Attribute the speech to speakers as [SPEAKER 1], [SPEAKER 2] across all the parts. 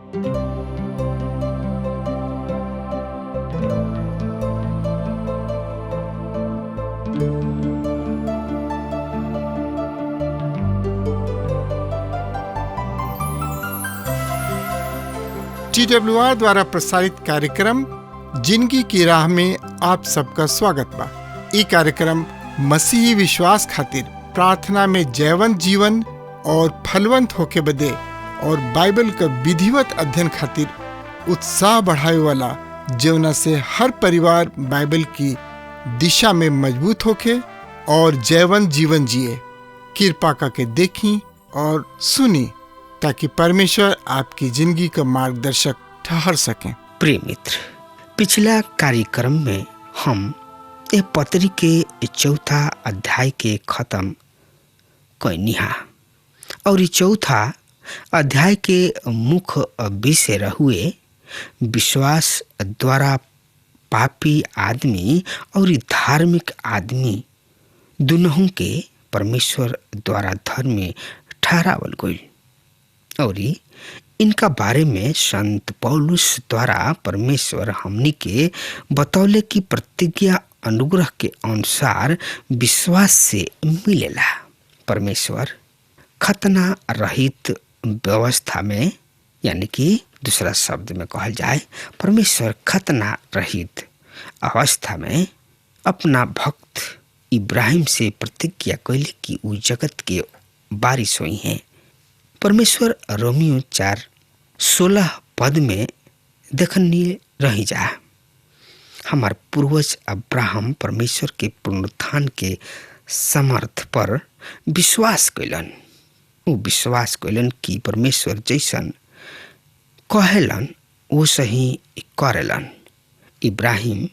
[SPEAKER 1] TWR द्वारा प्रसारित कार्यक्रम जिंदगी की राह में आप सबका स्वागत बा। ई कार्यक्रम मसीही विश्वास खातिर प्रार्थना में जयवंत जीवन और फलवंत होके बदे और बाइबल का विधिवत अध्ययन खातिर उत्साह बढ़ावे वाला, जौना से हर परिवार बाइबल की दिशा में मजबूत होके और जयवंत जीवन जिए। कृपा करके देखी और सुनी ताकि परमेश्वर आपकी जिंदगी का मार्गदर्शक ठहर सकें।
[SPEAKER 2] प्रिय मित्र, पिछला कार्यक्रम में हम ये पत्री के चौथा अध्याय के खत्म कइनिहा और ये चौथा अध्याय के मुख्य विषय रहुए विश्वास द्वारा पापी आदमी और धार्मिक आदमी दोनों के परमेश्वर द्वारा धर्मी ठहरावल गइल और इनका बारे में संत पौलुस द्वारा परमेश्वर हमनी के बतौले की प्रतिज्ञा अनुग्रह के अनुसार विश्वास से मिलेला। परमेश्वर खतना रहित व्यवस्था में, यानी कि दूसरा शब्द में कहल जाए, परमेश्वर खतना रहित अवस्था में अपना भक्त इब्राहिम से प्रतिज्ञा कैले कि उ जगत के बारिश हुई हैं। परमेश्वर रोमियो 4:16 पद में देखनी रही जा, हमार पूर्वज अब्राहम परमेश्वर के पुनरुत्थान के समर्थ पर विश्वास कैलन। वो विश्वास कैलन कि परमेश्वर जैसन कहेलन वो सही करेलन। इब्राहिम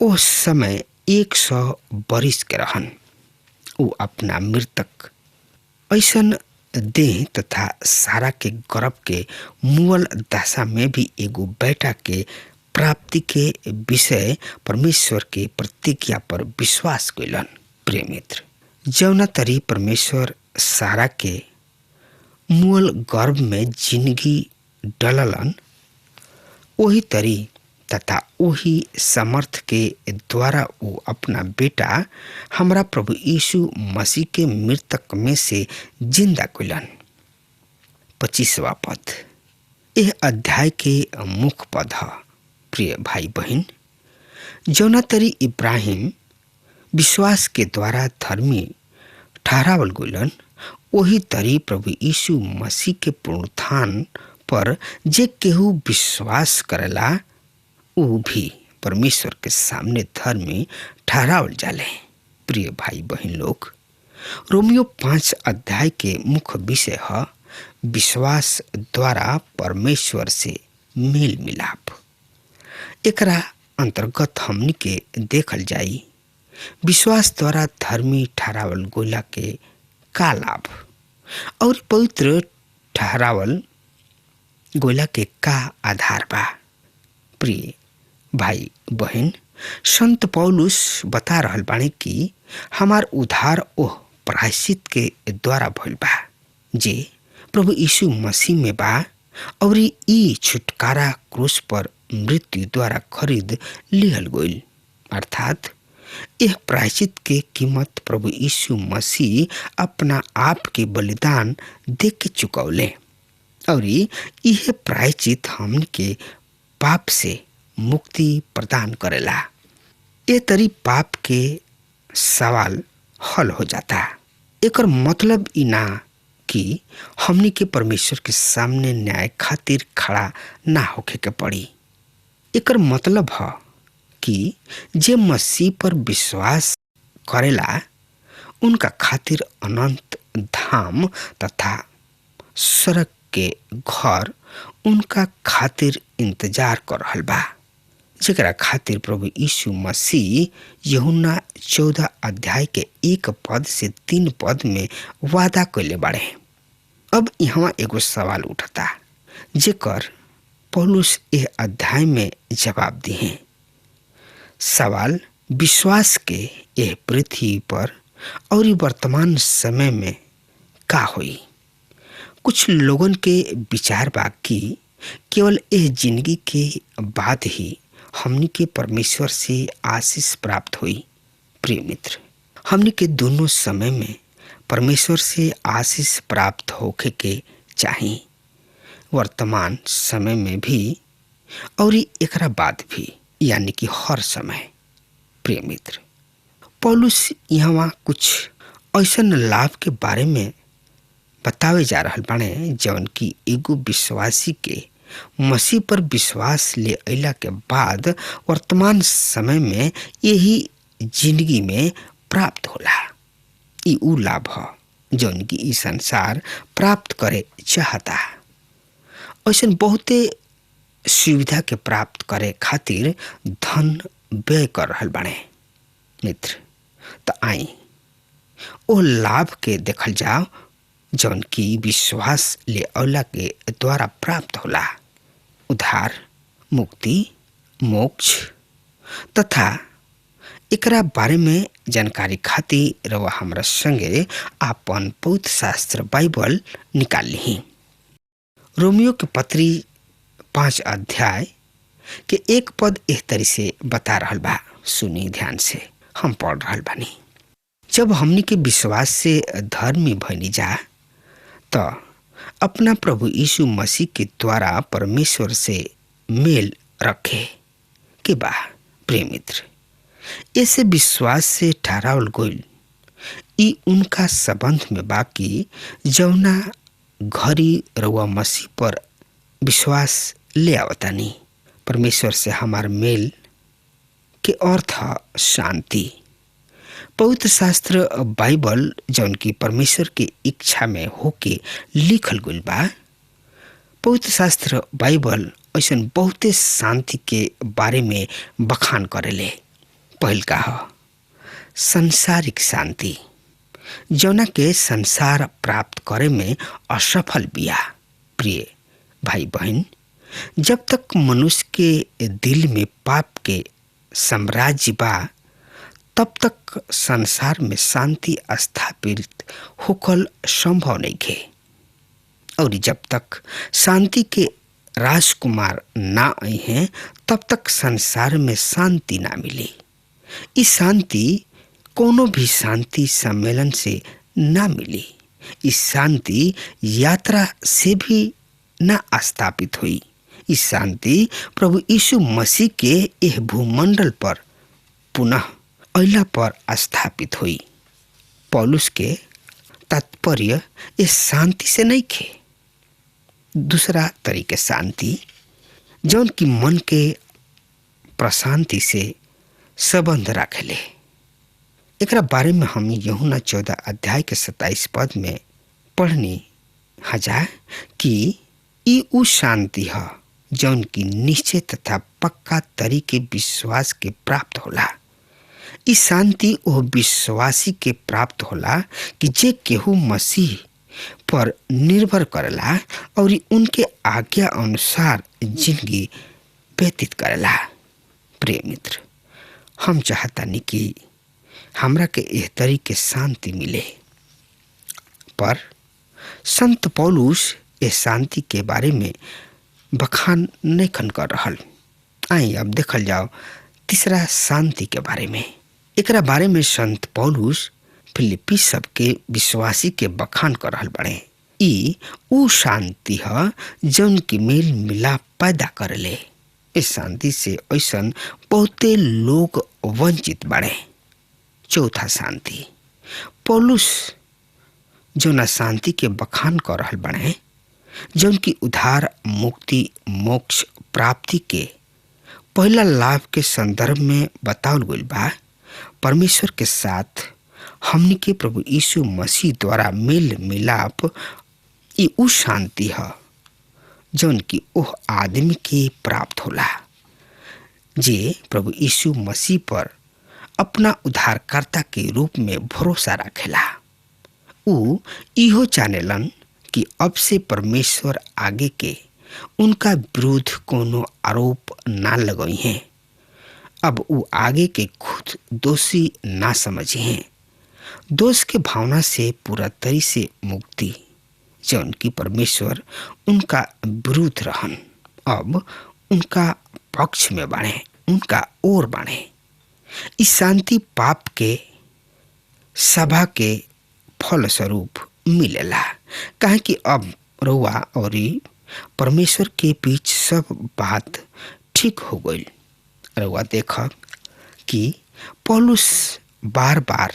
[SPEAKER 2] उस समय 100 बरिस के रहन। वो अपना मृतक ऐसन देह तथा सारा के गर्भ के मुअल दशा में भी एगो बेटा के प्राप्ति के विषय परमेश्वर के प्रतिज्ञा पर विश्वास कैलन। प्रिय मित्र, जौना तरी परमेश्वर सारा के मुअल गर्भ में जिंदगी डललन, वही तरी तथा वही समर्थ के द्वारा वो अपना बेटा हमरा प्रभु यीशु मसीह के मृतक में से जिंदा कैलन। 25वां पद यह अध्याय के मुख्य पद है। प्रिय भाई बहन, जौना तरी इब्राहिम विश्वास के द्वारा धर्मी ठहरावल गइलन, वही तरी प्रभु यीशु मसीह के पुनरुत्थान पर जे केहू विश्वास करेला वो भी परमेश्वर के सामने धर्मी ठहरावल जाले। प्रिय भाई बहन लोग, रोमियो 5 अध्याय के मुख्य विषय है विश्वास द्वारा परमेश्वर से मेल मिलाप। एकरा अंतर्गत हमनी के देखल जाई विश्वास द्वारा धर्मी ठहरावल गोला के का लाभ और पवित्र ठहरावल गोला के का आधार बा। प्रिय भाई बहन, संत पौलुस बता रहल बाणे कि हमार उद्धार ओह प्रायश्चित के द्वारा भइल बा जे प्रभु यीशु मसीह में बा और ई छुटकारा क्रूस पर मृत्यु द्वारा खरीद लिहल गइल। अर्थात यह प्रायश्चित के कीमत प्रभु यीशु मसीह अपना आप के बलिदान दे के चुकौले और यह प्रायश्चित हमन के पाप से मुक्ति प्रदान करेला। ये तरी पाप के सवाल हल हो जाता। एकर मतलब ई ना कि हमनी के परमेश्वर के सामने न्याय खातिर खड़ा ना होके के पड़ी। एकर मतलब है कि जे मसीह पर विश्वास करेला उनका खातिर अनंत धाम तथा स्वर्ग के घर उनका खातिर इंतजार कर रहल बा, जेकरा खातिर प्रभु यीशु मसीह यूहन्ना 14 अध्याय के 1 पद से 3 पद में वादा कैले बाड़े। अब यहाँ एगो सवाल उठता जेकर पौलुस यह अध्याय में जवाब दिए। सवाल विश्वास के यह पृथ्वी पर और वर्तमान समय में का होई। कुछ लोगन के विचार बा कि केवल इस जिंदगी के बाद ही हमनी के परमेश्वर से आशीष प्राप्त हुई। प्रिय मित्र, हमनी के दोनों समय में परमेश्वर से आशीष प्राप्त होके के चाहिए, वर्तमान समय में भी और एकरा बाद भी, यानी कि हर समय। प्रिय मित्र, पौलुस यहाँ कुछ ऐसन लाभ के बारे में बतावे जा रहल बाणे जौन की एगो विश्वासी के मसीह पर विश्वास ले अइला के बाद वर्तमान समय में यही जिंदगी में प्राप्त होला। ई ऊ लाभ ह जौन की ई संसार प्राप्त करे चाहता। ऐसन बहुते सुविधा के प्राप्त करे खातिर धन व्यय कर रहल बाणे। मित्र, तो आई ओ लाभ के देखल जाओ जौन की विश्वास ले अवला के द्वारा प्राप्त होला। उद्धार, मुक्ति, मोक्ष तथा एकरा बारे में जानकारी खातिर रवा हमरा संगे आपन पवित्र शास्त्र बाइबल निकाल ली। रोमियो के पत्री 5 अध्याय के 1 पद इस तरह से बता रहल बा। सुनी ध्यान से, हम पढ़ रहल बानी। जब हमनी के विश्वास से धर्मी भइनी जा तो अपना प्रभु यीशु मसीह के द्वारा परमेश्वर से मेल रखे के बा। प्रिय मित्र, ऐसे विश्वास से ठहरावल गइल ई उनका संबंध में बाकी जौना घरी रउआ मसीह पर विश्वास ले आवतानी। परमेश्वर से हमार मेल के अर्थ शांति। पवित्र शास्त्र बाइबल जौन की परमेश्वर के इच्छा में होके लिखल गइल बा। पवित्र शास्त्र बाइबल ऐसन बहुते शांति के बारे में बखान करेले। पहल का ह संसारिक शांति, जौना के संसार प्राप्त करे में असफल बिया। प्रिय भाई बहन, जब तक मनुष्य के दिल में पाप के साम्राज्य बा तब तक संसार में शांति स्थापित होकल संभव नहीं है। और जब तक शांति के राजकुमार ना आई हैं तब तक संसार में शांति ना मिली। इस शांति कोनो भी शांति सम्मेलन से ना मिली। इस शांति यात्रा से भी ना स्थापित हुई। इस शांति प्रभु यीशु मसीह के यह भूमंडल पर पुनः अइला पर स्थापित हुई। पौलुस के तात्पर्य इस शांति से नहीं खे। दूसरा तरीके शांति जौन की मन के प्रशांति से संबंध रखेले। एकरा बारे में हम यूहन्ना 14 अध्याय के 27 पद में पढ़नी हजा कि ई उ शांति है जौन की निश्चय तथा पक्का तरीके विश्वास के प्राप्त होला। इस शांति वो विश्वासी के प्राप्त होला कि जे केहू मसीह पर निर्भर करेला और उनके आज्ञा अनुसार जिंदगी व्यतीत करेला। प्रिय मित्र, हम चाहता नहीं कि हमरा के यह तरीके शांति मिले, पर संत पौलुस इस शांति के बारे में बखान नहीं कर रहल। आई अब देखल जाओ तीसरा शांति के बारे में। एकरा बारे में संत पौलुस फिलिप्पी सब के विश्वासी के बखान कर रहल बड़े। ई उ शांति है जौन की मेल मिलाप पैदा करेले। इस शांति से ऐसन बहुते लोग वंचित बड़े। चौथा शांति, पौलुस जौना शांति के बखान कर रहल बड़े जौन की उद्धार, मुक्ति, मोक्ष प्राप्ति के पहला लाभ के संदर्भ में बतावल गइल बा। परमेश्वर के साथ हमनी के प्रभु यीशु मसीह द्वारा मेल मिलाप ई उ शांति है जौन की ओह आदमी के प्राप्त होला जे प्रभु यीशु मसीह पर अपना उद्धारकर्ता के रूप में भरोसा रखेला। उ इहो जानेलन कि अब से परमेश्वर आगे के उनका विरुद्ध कोनो आरोप ना लगई हैं। अब उ आगे के खुद दोषी ना समझे हैं। दोष के भावना से पूरा तरी से मुक्ति जौन की परमेश्वर उनका विरुद्ध रहन अब उनका पक्ष में बाणे, उनका ओर बाणे। इस शांति पाप के सभा के फलस्वरूप मिलेला, काहे कि अब रउआ और परमेश्वर के बीच सब बात ठीक हो गई। रउआ देख कि पौलुस बार बार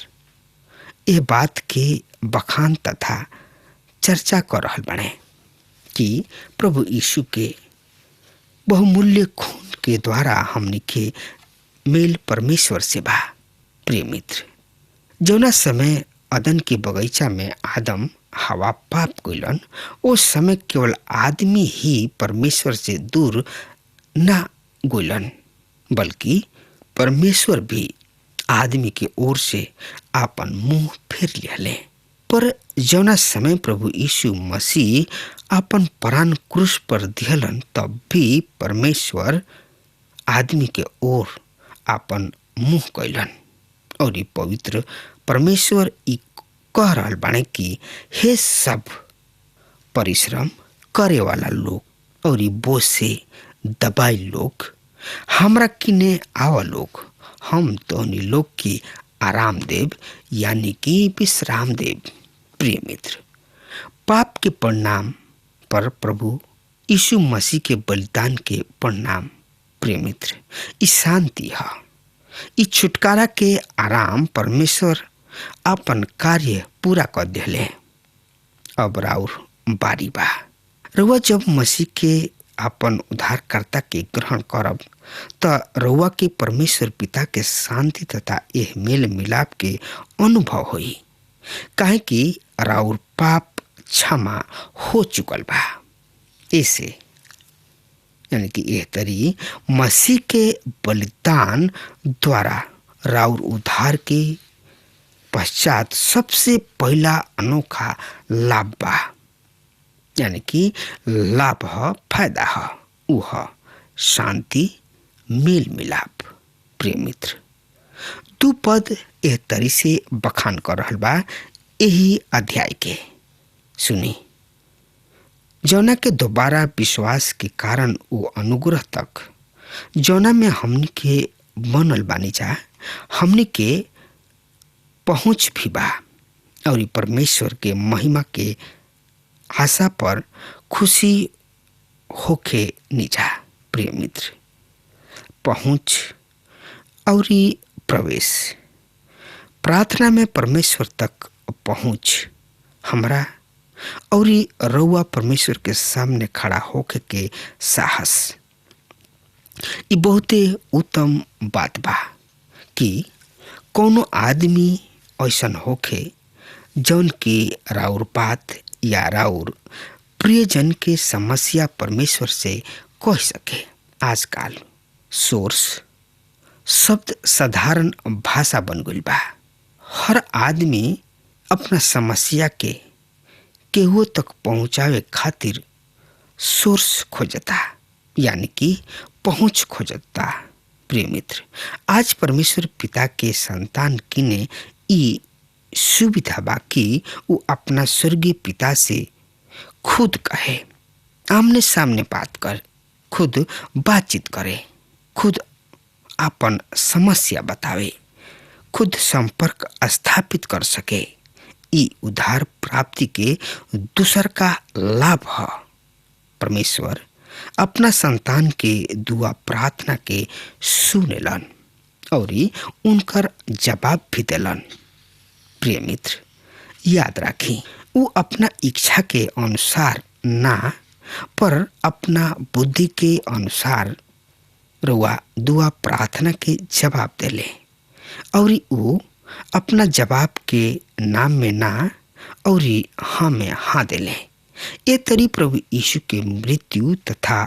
[SPEAKER 2] ये बात के बखान तथा चर्चा कर रहल बने कि प्रभु यीशु के बहुमूल्य खून के द्वारा हमनी के मेल परमेश्वर से बा। प्रिय मित्र, जौना समय अदन के बगीचा में आदम हवा पाप गइलन, उस समय केवल आदमी ही परमेश्वर से दूर ना गइलन, बल्कि परमेश्वर भी आदमी के ओर से आपन मुंह फेर लिहले। पर जौना समय प्रभु यीशु मसीह आपन प्राण क्रूस पर दिहलन, तब भी परमेश्वर आदमी के ओर आपन मुंह कैलन। और पवित्र परमेश्वर ई कह रहल बाणे कि हे सब परिश्रम करे वाला लोग और बोझ से दबाई लोग, हमरा किने आवा लोग, हम तोहनी लोग की आराम देव, यानी कि विश्राम देव। प्रिय मित्र, पाप के परिणाम पर प्रभु यीशु मसीह के बलिदान के परिणाम, प्रिय मित्र, ई शांति है, ई छुटकारा के आराम परमेश्वर अपन कार्य पूरा कर दिले। अब राउर बारी बा। रउआ जब मसीह के अपन उद्धारकर्ता के ग्रहण करब त रउआ के परमेश्वर पिता के शांति तथा यह मेल मिलाप के अनुभव होई, काहे कि राउर पाप क्षमा हो चुकल बा। ऐसे यानी कि यह तरी मसीह के बलिदान द्वारा राउर उद्धार के पश्चात सबसे पहला अनोखा लाभ बा, यानी कि लाभ है, फायदा है, ऊ है शांति, मेल मिलाप। प्रिय मित्र, दू पद एह तरी से बखान कर रहल बा यही अध्याय के। सुनी, जौना के दोबारा विश्वास के कारण वो अनुग्रह तक जौना में हमनी के बनल बानी जा, हमनी के पहुँच भी बा और परमेश्वर के महिमा के आशा पर खुशी होके निजा। प्रिय मित्र, पहुँच और प्रवेश, प्रार्थना में परमेश्वर तक पहुँच हमरा और रउआ परमेश्वर के सामने खड़ा होके के साहस, ये बहुते उत्तम बात बा कि कोनो आदमी ऐसन होके जौन की राउर बात या राउर प्रियजन के समस्या परमेश्वर से कह सके। आजकल सोर्स शब्द साधारण भाषा बन गई बा। हर आदमी अपना समस्या के केहू तक पहुँचावे खातिर सोर्स खोजता, यानी कि पहुँच खोजता। प्रिय मित्र, आज परमेश्वर पिता के संतान किने ई सुविधा बा कि वो अपना स्वर्गीय पिता से खुद कहे, आमने सामने बात कर, खुद बातचीत करे, खुद अपन समस्या बतावे, खुद संपर्क स्थापित कर सके। ई उद्धार प्राप्ति के दूसर का लाभ है। परमेश्वर अपना संतान के दुआ प्रार्थना के सुनेलन और उनकर जवाब भी देलन। प्रिय मित्र, याद राखी, वो अपना इच्छा के अनुसार ना, पर अपना बुद्धि के अनुसार रुआ दुआ प्रार्थना के जवाब देले और वो अपना जवाब के नाम में ना और हाँ में हाँ देले। ये तरी प्रभु यीशु के मृत्यु तथा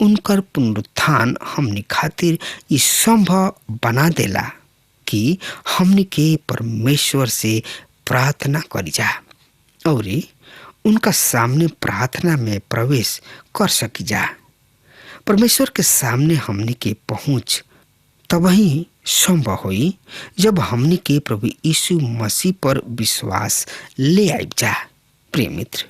[SPEAKER 2] उनकर पुनरुत्थान हमनी खातिर ये संभव बना देला कि हमनी के परमेश्वर से प्रार्थना करी जा और उनका सामने प्रार्थना में प्रवेश कर सकी जा। परमेश्वर के सामने हमनी के पहुँच तबही संभव होई जब हमनी के प्रभु यीशु मसीह पर विश्वास ले आई जा। प्रिय मित्र,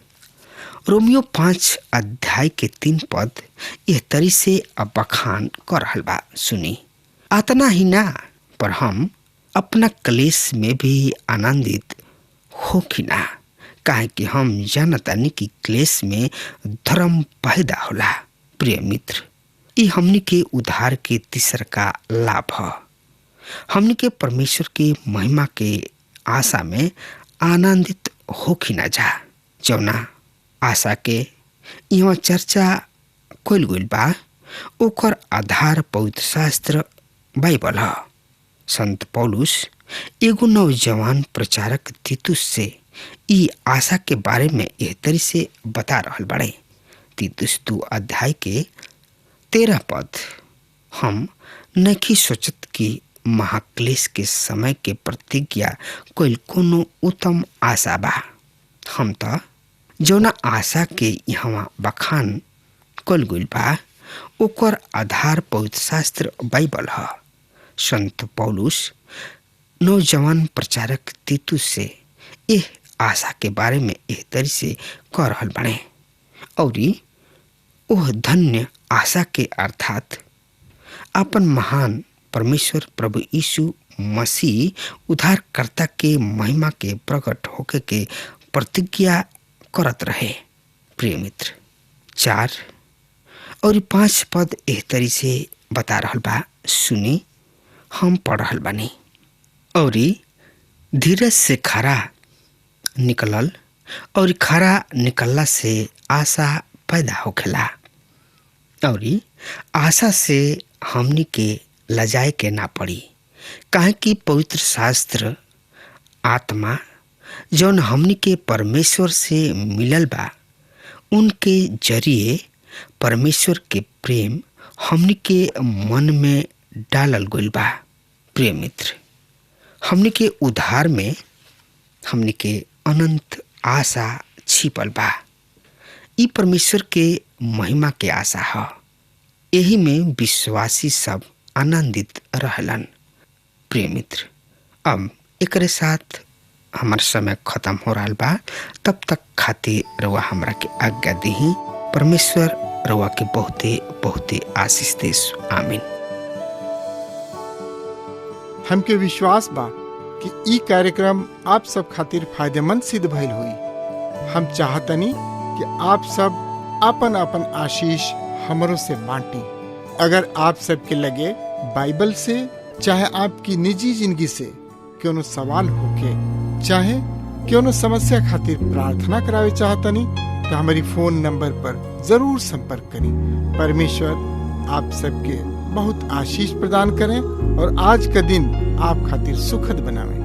[SPEAKER 2] रोमियो 5 अध्याय के 3 पद यह तरी से अब बखान कर रहल बा। सुनी, अतना ही ना पर हम अपना क्लेश में भी आनंदित होखी ना, काहे कि हम जानतानी कि क्लेश में धर्म पैदा होला। प्रिय मित्र, ई हमनी के उद्धार के तीसर का लाभ है। हमनी के परमेश्वर की महिमा के आशा में आनंदित होखी ना जा, जौना आशा के यहाँ चर्चा कइल गइल बा ओकर आधार पवित्र शास्त्र बाइबल है। संत पौलुस एगो नौजवान प्रचारक तीतुस से ई आशा के बारे में एह तरी से बता रहल बड़े। तीतुस 2 अध्याय के 13 पद, हम नहीं सोचत कि महाक्लेश के समय के प्रतिज्ञा कोई कोनो उत्तम आशा बा। हम तो जौना आशा के यहाँ बखान कल गइल बा ओकर आधार पवित्र शास्त्र बाइबल है। संत पौलुस नौजवान प्रचारक तीतुस से एह आशा के बारे में एह तरी से कह रहल बने और ओह धन्य आशा के अर्थात अपन महान परमेश्वर प्रभु यीशु मसीह उद्धारकर्ता के महिमा के प्रकट होके के प्रतिज्ञा करत रहे। प्रिय मित्र, 4 और 5 पद एह तरी से बता रहल बा। सुनी, हम पढ़ रहल बानी। और धीरज से खरा निकलल और खरा निकलला से आशा पैदा होखेला और आशा से हमनी के लजाए के ना पड़ी, काहे कि पवित्र शास्त्र आत्मा जौन हमनी के परमेश्वर से मिलल बा उनके जरिए परमेश्वर के प्रेम हमनी के मन में डालल गइल बा। प्रिय मित्र, हमनी के उद्धार में हमनी के अनंत आशा छिपल बा। ई परमेश्वर के महिमा के आशा है। यही में विश्वासी सब आनंदित रहलन। प्रिय मित्र, अब एकरे साथ हमार समय खत्म हो रहा बा। तब तक खातिर रउआ हमरा के आज्ञा दही। परमेश्वर रउआ के बहुते बहुते आशीष देस। आमीन।
[SPEAKER 1] हमके विश्वास बा कि ई कार्यक्रम आप सब खातिर फायदेमंद सिद्ध भइल हुई। हम चाहतनी कि आप सब आपन आपन आशीष हमरों से बांटी। अगर आप सबके लगे बाइबल से चाहे आपकी निजी जिंदगी से कोनो सवाल होके चाहे कोनो समस्या खातिर प्रार्थना करावे चाहतनी तो हमारी फोन नंबर पर जरूर संपर्क करें। परमेश्वर आप सबके बहुत आशीष प्रदान करें और आज का दिन आप खातिर सुखद बनावे।